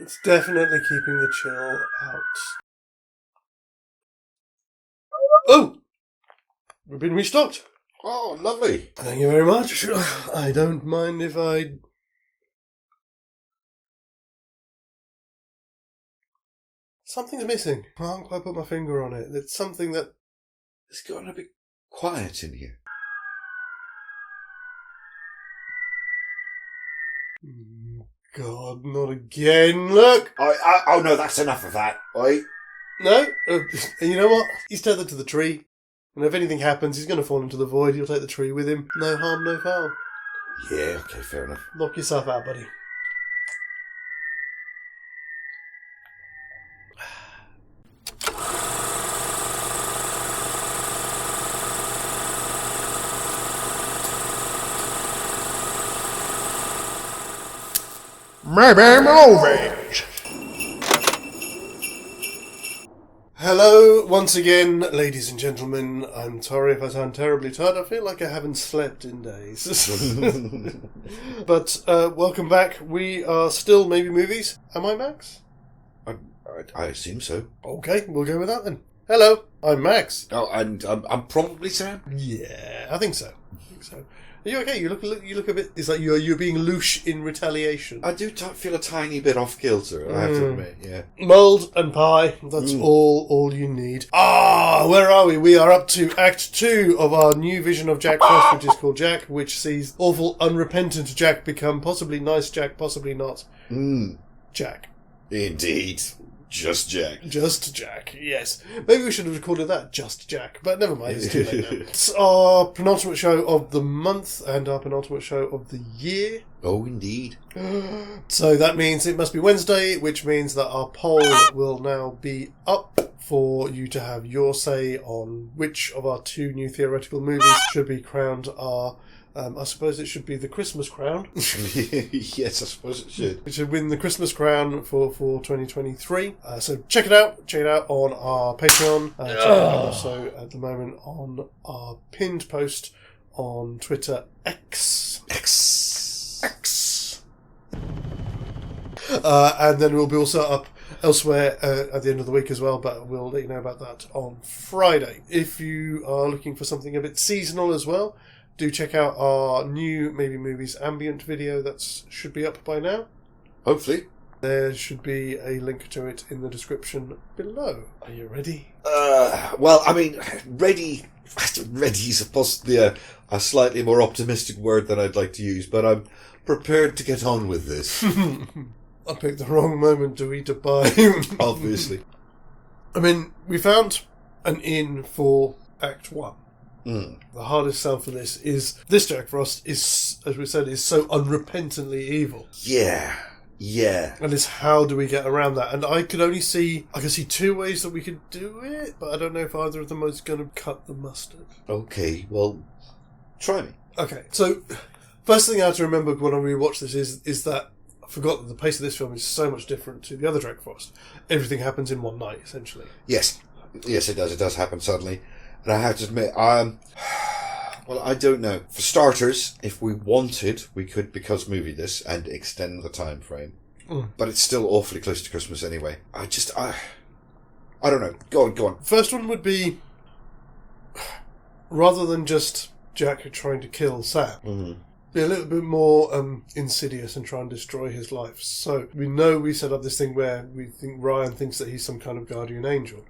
It's definitely keeping the chill out. Oh! We've been restocked. Oh, lovely. Thank you very much. I don't mind if I... Something's missing. I can't quite put my finger on it. It's something that... It's gotten a bit quiet in here. God, not again. Look! Oh no, that's enough of that. No? You know what? He's tethered to the tree. And if anything happens, he's going to fall into the void. He'll take the tree with him. No harm, no foul. Yeah, okay, fair enough. Knock yourself out, buddy. Maybe movies. Hello, once again, ladies and gentlemen. I'm sorry if I sound terribly tired. I feel like I haven't slept in days. But welcome back. We are still Maybe Movies. Am I Max? I assume so. Okay, we'll go with that then. Hello, I'm Max. Oh, and I'm probably Sam. Yeah, I think so. Are you okay? You look a bit... It's like you're being louche in retaliation. I do feel a tiny bit off kilter, I have to admit, yeah. Mould and pie, that's all you need. Where are we? We are up to Act 2 of our new vision of Jack Frost, which is called Jack, which sees awful, unrepentant Jack become possibly nice Jack, possibly not Jack. Indeed. Just Jack. Just Jack, yes. Maybe we should have recorded that, Just Jack, but never mind, it's too late now. It's our penultimate show of the month and our penultimate show of the year. Oh, indeed. So that means it must be Wednesday, which means that our poll will now be up for you to have your say on which of our two new theoretical movies should be crowned our... I suppose it should be the Christmas crown. Yes, I suppose it should. It should win the Christmas crown for 2023. So check it out. Check it out on our Patreon. Check it out also at the moment on our pinned post on Twitter X. And then we'll be also up elsewhere at the end of the week as well, but we'll let you know about that on Friday. If you are looking for something a bit seasonal as well, do check out our new Maybe Movies ambient video that should be up by now. Hopefully. There should be a link to it in the description below. Are you ready? Well, I mean, ready is possibly a slightly more optimistic word than I'd like to use, but I'm prepared to get on with this. I picked the wrong moment to eat a pie. Obviously. I mean, we found an in for Act 1. The hardest sell for this is Jack Frost is, as we said, is so unrepentantly evil. Yeah. And it's how do we get around that? And I can see two ways that we could do it, but I don't know if either of them is going to cut the mustard. Okay, well, try me. Okay, so first thing I have to remember when I rewatch this is that I forgot that the pace of this film is so much different to the other Jack Frost. Everything happens in one night, essentially. Yes, it does. It does happen suddenly. And I have to admit, well, I don't know. For starters, if we wanted, we could because movie this and extend the time frame. But it's still awfully close to Christmas anyway. I don't know. Go on. First one would be, rather than just Jack trying to kill Sam, be a little bit more insidious and try and destroy his life. So we set up this thing where we think Ryan thinks that he's some kind of guardian angel.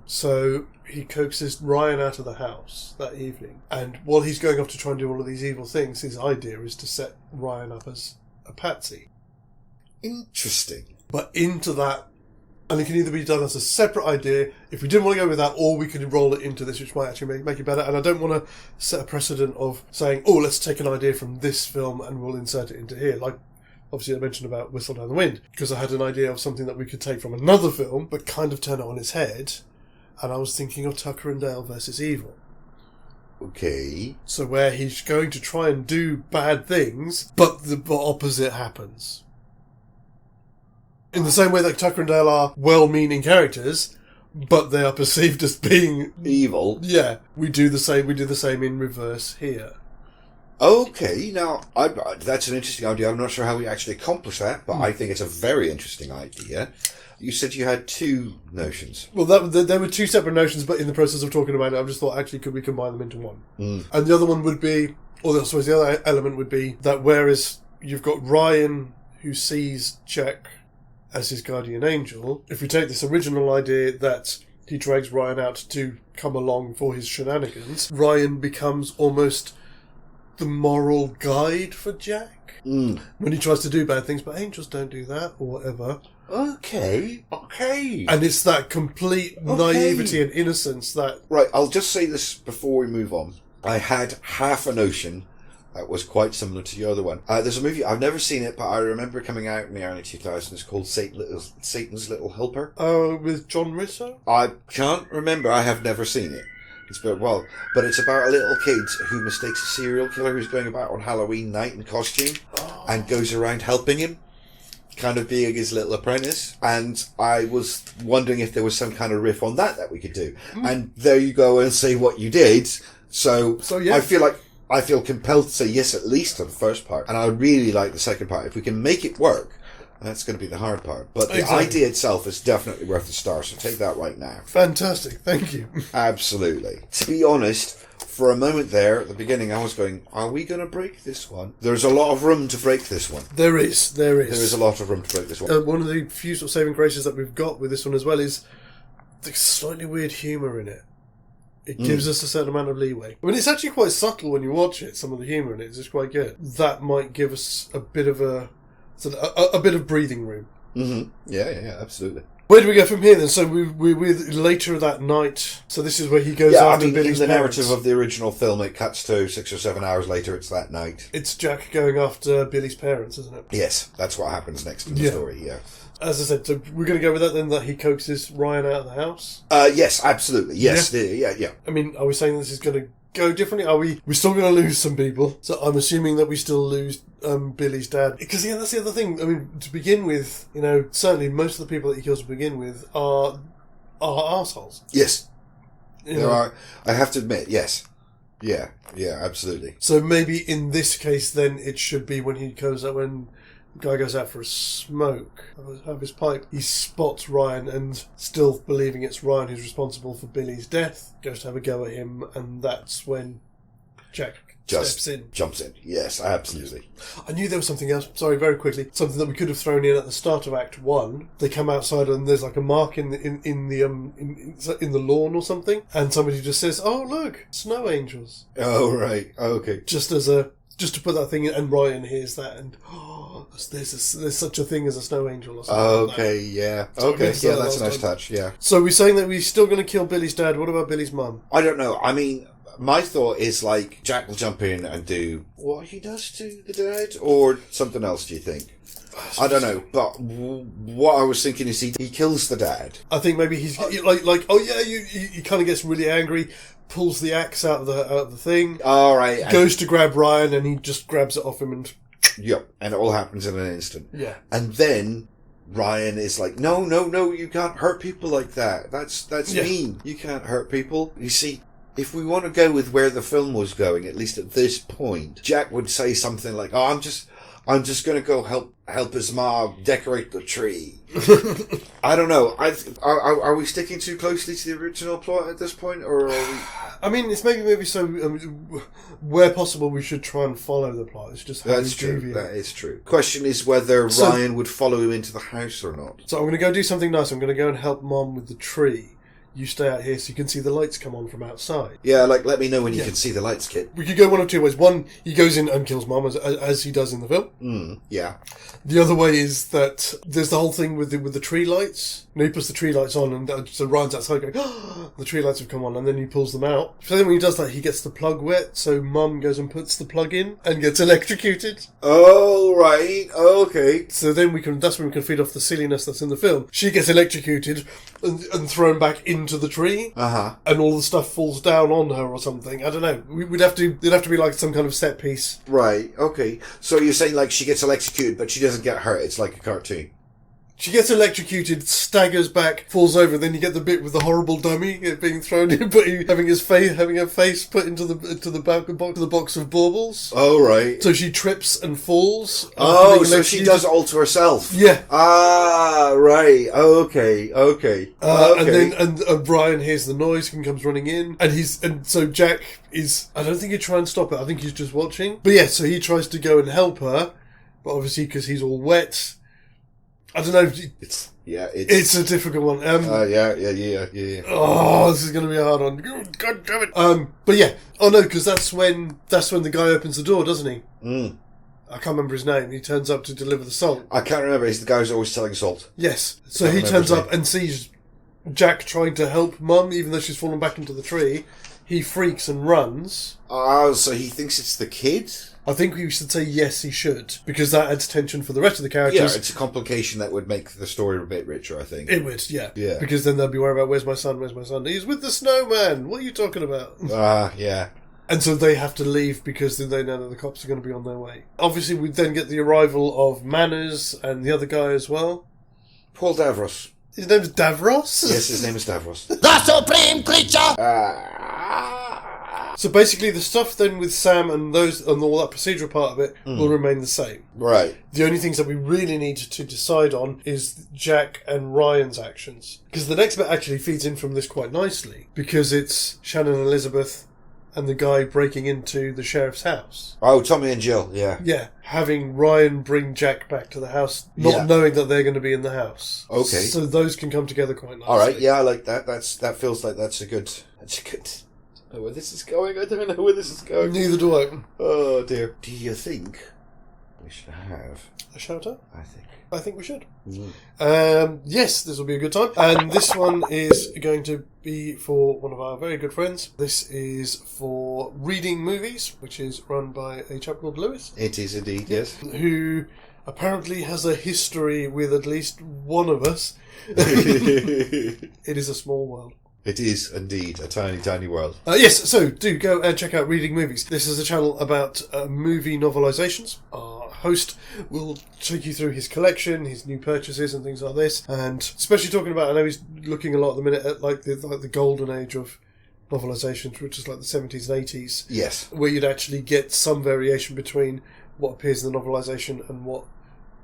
So he coaxes Ryan out of the house that evening, and while he's going off to try and do all of these evil things, his idea is to set Ryan up as a patsy. Interesting. But into that, and it can either be done as a separate idea, if we didn't want to go with that, or we could roll it into this, which might actually make it better. And I don't want to set a precedent of saying, let's take an idea from this film and we'll insert it into here. Like, obviously I mentioned about Whistle Down the Wind, because I had an idea of something that we could take from another film, but kind of turn it on its head. And I was thinking of Tucker and Dale versus Evil. Okay. So where he's going to try and do bad things, but the opposite happens. In the same way that Tucker and Dale are well-meaning characters, but they are perceived as being evil. Yeah, we do the same. We do the same in reverse here. Okay, now, that's an interesting idea. I'm not sure how we actually accomplish that, but I think it's a very interesting idea. You said you had two notions. Well, there were two separate notions, but in the process of talking about it, I just thought, actually, could we combine them into one? And the other one would be, or I suppose the other element would be that whereas you've got Ryan who sees Jack as his guardian angel, if we take this original idea that he drags Ryan out to come along for his shenanigans, Ryan becomes almost the moral guide for Jack when he tries to do bad things, but angels don't do that, or whatever. Okay. And it's that complete naivety and innocence that... Right, I'll just say this before we move on. I had half a notion that was quite similar to the other one. There's a movie, I've never seen it, but I remember coming out in the early 2000s. It's called Satan's Little Helper. With John Russo? I can't remember. I have never seen it. It's been a while. But it's about a little kid who mistakes a serial killer who's going about on Halloween night in costume and goes around helping him, kind of being his little apprentice. And I was wondering if there was some kind of riff on that we could do. And there you go and say what you did. So yeah. I feel compelled to say yes, at least to the first part. And I really like the second part. If we can make it work, that's going to be the hard part. But the idea itself is definitely worth a star, so take that right now. Fantastic, thank you. Absolutely. To be honest, for a moment there, at the beginning, I was going, are we going to break this one? There's a lot of room to break this one. There is. There is a lot of room to break this one. One of the few sort of saving graces that we've got with this one as well is the slightly weird humour in it. It gives us a certain amount of leeway. I mean, it's actually quite subtle when you watch it. Some of the humour in it is just quite good. That might give us a bit of a bit of breathing room. Mm-hmm. Yeah, absolutely. Where do we go from here then? So we're later that night. So this is where he goes after Billy's in the parents. narrative of the original film, it cuts to 6 or 7 hours later. It's that night. It's Jack going after Billy's parents, isn't it? Yes, that's what happens next in the story. Yeah. As I said, so we're going to go with that then, that he coaxes Ryan out of the house? Yes, absolutely. Yes, yeah. I mean, are we saying this is going to go differently? We're still going to lose some people. So I'm assuming that we still lose Billy's dad. Because, that's the other thing. I mean, to begin with, certainly most of the people that he kills to begin with are arseholes. Yes. There are. I have to admit, yes. Yeah, absolutely. So maybe in this case, then, it should be when the guy goes out for a smoke of his pipe, he spots Ryan, and still believing it's Ryan who's responsible for Billy's death, goes to have a go at him, and that's when Jack steps in. Jumps in. Yes, absolutely. I knew there was something else. Sorry, very quickly. Something that we could have thrown in at the start of Act 1. They come outside and there's like a mark in the lawn or something, and somebody just says, "Oh, look, snow angels." Oh, right. Okay. Just to put that thing in, and Ryan hears that, and there's such a thing as a snow angel or something. Okay, like that. Yeah. So okay, yeah, that's a nice touch, yeah. So we're saying that we're still going to kill Billy's dad. What about Billy's mum? I don't know. I mean, my thought is like Jack will jump in and do what he does to the dad, or something else, do you think? I don't know, but what I was thinking is he kills the dad. I think maybe he's he kind of gets really angry, pulls the axe out of the thing. All right. Goes to grab Ryan, and he just grabs it off him and... Yep, and it all happens in an instant. Yeah. And then Ryan is like, no, you can't hurt people like that. That's mean. You can't hurt people. You see, if we want to go with where the film was going, at least at this point, Jack would say something like, "Oh, I'm just going to go help his mom decorate the tree." I don't know. Are we sticking too closely to the original plot at this point, or are we... I mean, it's maybe so. Where possible, we should try and follow the plot. It's just how that's true. That is true. Question is whether Ryan would follow him into the house or not. So I'm going to go do something nice. I'm going to go and help Mom with the tree. You stay out here so you can see the lights come on from outside. Yeah, let me know when you can see the lights, kid. We could go one of two ways. One, he goes in and kills Mom, as he does in the film. Yeah. The other way is that there's the whole thing with the tree lights. He puts the tree lights on, and so Ryan's outside going, "Oh, the tree lights have come on," and then he pulls them out. So then when he does that, he gets the plug wet, so Mum goes and puts the plug in and gets electrocuted. Oh, right. Okay. So then that's when we can feed off the silliness that's in the film. She gets electrocuted and thrown back into the tree. Uh-huh. And all the stuff falls down on her or something. I don't know. It'd have to be like some kind of set piece. Right. Okay. So you're saying like she gets electrocuted, but she doesn't get hurt. It's like a cartoon. She gets electrocuted, staggers back, falls over, and then you get the bit with the horrible dummy being thrown in, having her face put into the box of baubles. Oh, right. So she trips and falls. Oh, so she does it all to herself. Yeah. Ah, right. Okay. And then Brian hears the noise and comes running in, and so Jack is. I don't think he'd try and stop it. I think he's just watching. But yeah, so he tries to go and help her, but obviously because he's all wet. I don't know. It's a difficult one. Yeah. Oh, this is going to be a hard one. God damn it. But yeah. Oh no, because that's when the guy opens the door, doesn't he? I can't remember his name. He turns up to deliver the salt. I can't remember. He's the guy who's always selling salt. Yes. So he turns up and sees Jack trying to help Mum, even though she's fallen back into the tree. He freaks and runs. Oh, so he thinks it's the kid? I think we should say yes, he should, because that adds tension for the rest of the characters. Yeah, it's a complication that would make the story a bit richer, I think. It would, yeah. Yeah. Because then they'll be worried about, where's my son? He's with the snowman. What are you talking about? Yeah. And so they have to leave because then they know that the cops are going to be on their way. Obviously, we then get the arrival of Manners and the other guy as well. Paul Davros. His name's Davros? Yes, his name is Davros. The supreme creature! So basically, the stuff then with Sam and all that procedural part of it will remain the same. Right. The only things that we really need to decide on is Jack and Ryan's actions. Because the next bit actually feeds in from this quite nicely. Because it's Shannon and Elizabeth and the guy breaking into the sheriff's house. Oh, Tommy and Jill, yeah. Yeah. Having Ryan bring Jack back to the house, not knowing that they're going to be in the house. Okay. So those can come together quite nicely. All right, yeah, I like that. That feels like that's a good... I don't know where this is going. Neither do I. Oh, dear. Do you think we should have a shout-out? I think we should. Yes, this will be a good time. And this one is going to be for one of our very good friends. This is for Reading Movies, which is run by a chap called Lewis. It is indeed, yes. Who apparently has a history with at least one of us. It is a small world. It is indeed a tiny, tiny world. Yes, so do go and check out Reading Movies. This is a channel about movie novelizations. Our host will take you through his collection, his new purchases and things like this, and especially talking about, I know he's looking a lot at the minute at like the golden age of novelizations, which is like the 70s and 80s. Yes. Where you'd actually get some variation between what appears in the novelization and what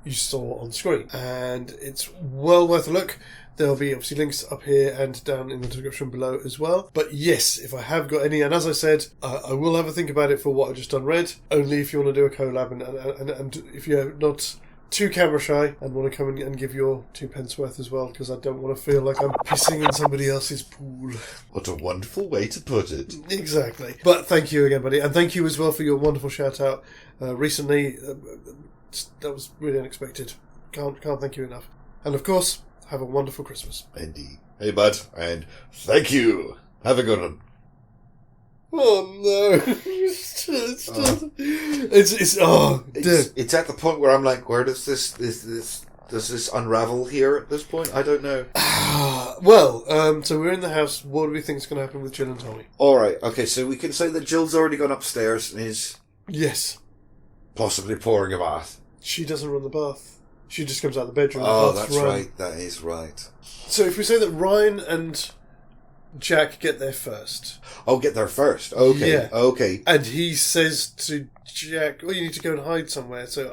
you saw on screen. And it's well worth a look. There'll be obviously links up here and down in the description below as well. But yes, if I have got any, and as I said, I will have a think about it for what I just unread. Only if you want to do a collab and if you're not too camera shy and want to come and give your 2 pence worth as well, because I don't want to feel like I'm pissing in somebody else's pool. What a wonderful way to put it. Exactly. But thank you again, buddy. And thank you as well for your wonderful shout out recently. That was really unexpected. Can't thank you enough. And of course, have a wonderful Christmas. Indeed. Hey, bud, and thank you. Have a good one. Oh no! It's at the point where I'm like, where does this unravel here at this point? I don't know. Well, so we're in the house. What do we think is going to happen with Jill and Tommy? All right. Okay. So we can say that Jill's already gone upstairs and is possibly pouring a bath. She doesn't run the bath. She just comes out of the bedroom. Oh, that's right. That is right. So if we say that Ryan and Jack get there first. Oh, get there first. Okay. Yeah. Okay. And he says to Jack, "Oh, you need to go and hide somewhere." So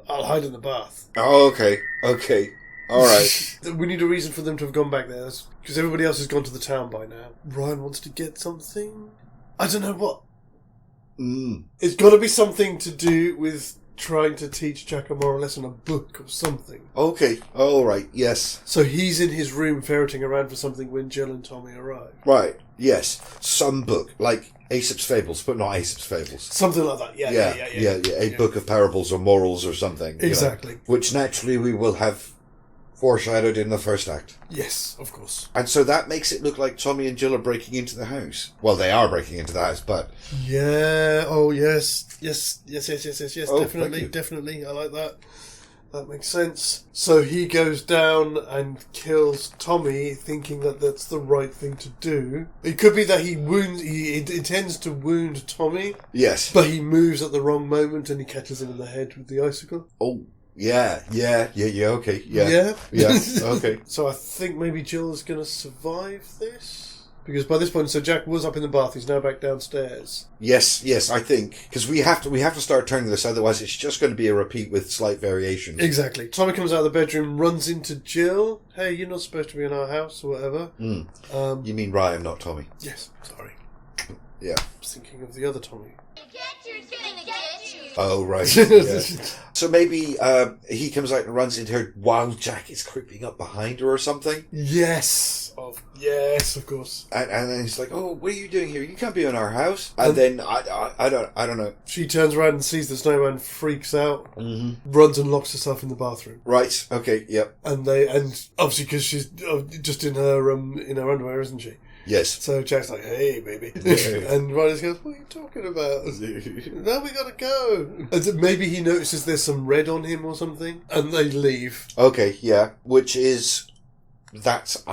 I'll hide in the bath. Oh, okay. Okay. All right. We need a reason for them to have gone back there, because everybody else has gone to the town by now. Ryan wants to get something. I don't know what. It's got to be something to do with trying to teach Jack a moral lesson, a book or something. Okay. All right. Yes. So he's in his room ferreting around for something when Jill and Tommy arrive. Right. Yes. Some book, like Aesop's Fables, but not Aesop's Fables. Something like that. Yeah. A book of parables or morals or something. Exactly. Which naturally we will have foreshadowed in the first act. Yes, of course. And so that makes it look like Tommy and Jill are breaking into the house. Well, they are breaking into the house, but... Yeah, oh yes. Yes, Oh, definitely. I like that. That makes sense. So he goes down and kills Tommy, thinking that that's the right thing to do. It could be that he intends to wound Tommy. Yes. But he moves at the wrong moment and he catches him in the head with the icicle. Oh, Yeah, okay, Yeah? okay. So I think maybe Jill is going to survive this? Because by this point, so Jack was up in the bath, he's now back downstairs. Yes, I think. Because we have to start turning this, otherwise it's just going to be a repeat with slight variations. Exactly. Tommy comes out of the bedroom, runs into Jill. Hey, you're not supposed to be in our house, or whatever. You mean Ryan, not Tommy? Yes, sorry. Yeah. I was thinking of the other Tommy. Oh, right. Yeah. So maybe he comes out and runs into her while Jack is creeping up behind her or something. Yes, of course. And then he's like, "Oh, what are you doing here? You can't be in our house." And then I don't know. She turns around and sees the snowman, freaks out, runs and locks herself in the bathroom. Right. Okay. Yep. And obviously because she's just in her underwear, isn't she? Yes. So Jack's like, "Hey, baby," and Riley goes, "What are you talking about? Now we gotta go." And then maybe he notices there's some red on him or something, and they leave. Okay. Yeah. That's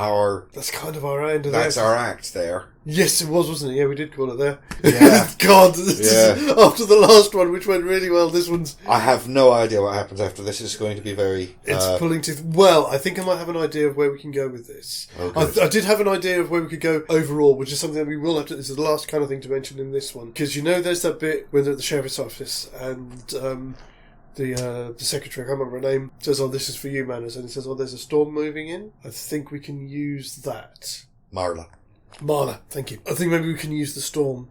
kind of our end of That's our act there. Yes, it was, wasn't it? Yeah, we did call it there. Yeah. God, after the last one, which went really well, this one's... I have no idea what happens after this. It's going to be very... It's pulling teeth. Well, I think I might have an idea of where we can go with this. Okay. I did have an idea of where we could go overall, which is something that we will have to... This is the last kind of thing to mention in this one. Because there's that bit when they're at the sheriff's office and... The secretary, I can't remember her name, says, "Oh, this is for you, Manners," and he says, "Oh, there's a storm moving in." I think we can use that. Marla, thank you. I think maybe we can use the storm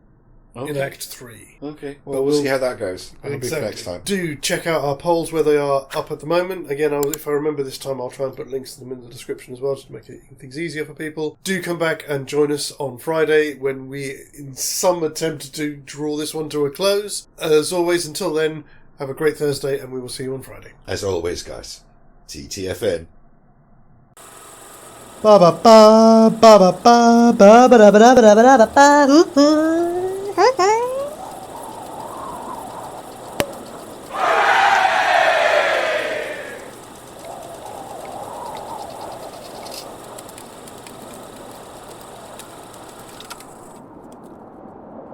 in Act 3. Okay, well, we'll see how that goes. That'll be Exactly. next time. Do check out our polls where they are up at the moment. Again, if I remember this time, I'll try and put links to them in the description as well, just to make things easier for people. Do come back and join us on Friday when we, in some attempt to draw this one to a close. As always, until then, have a great Thursday, and we will see you on Friday. As always, guys, TTFN. Ba ba ba ba ba ba ba ba ba ba ba ba ba ba.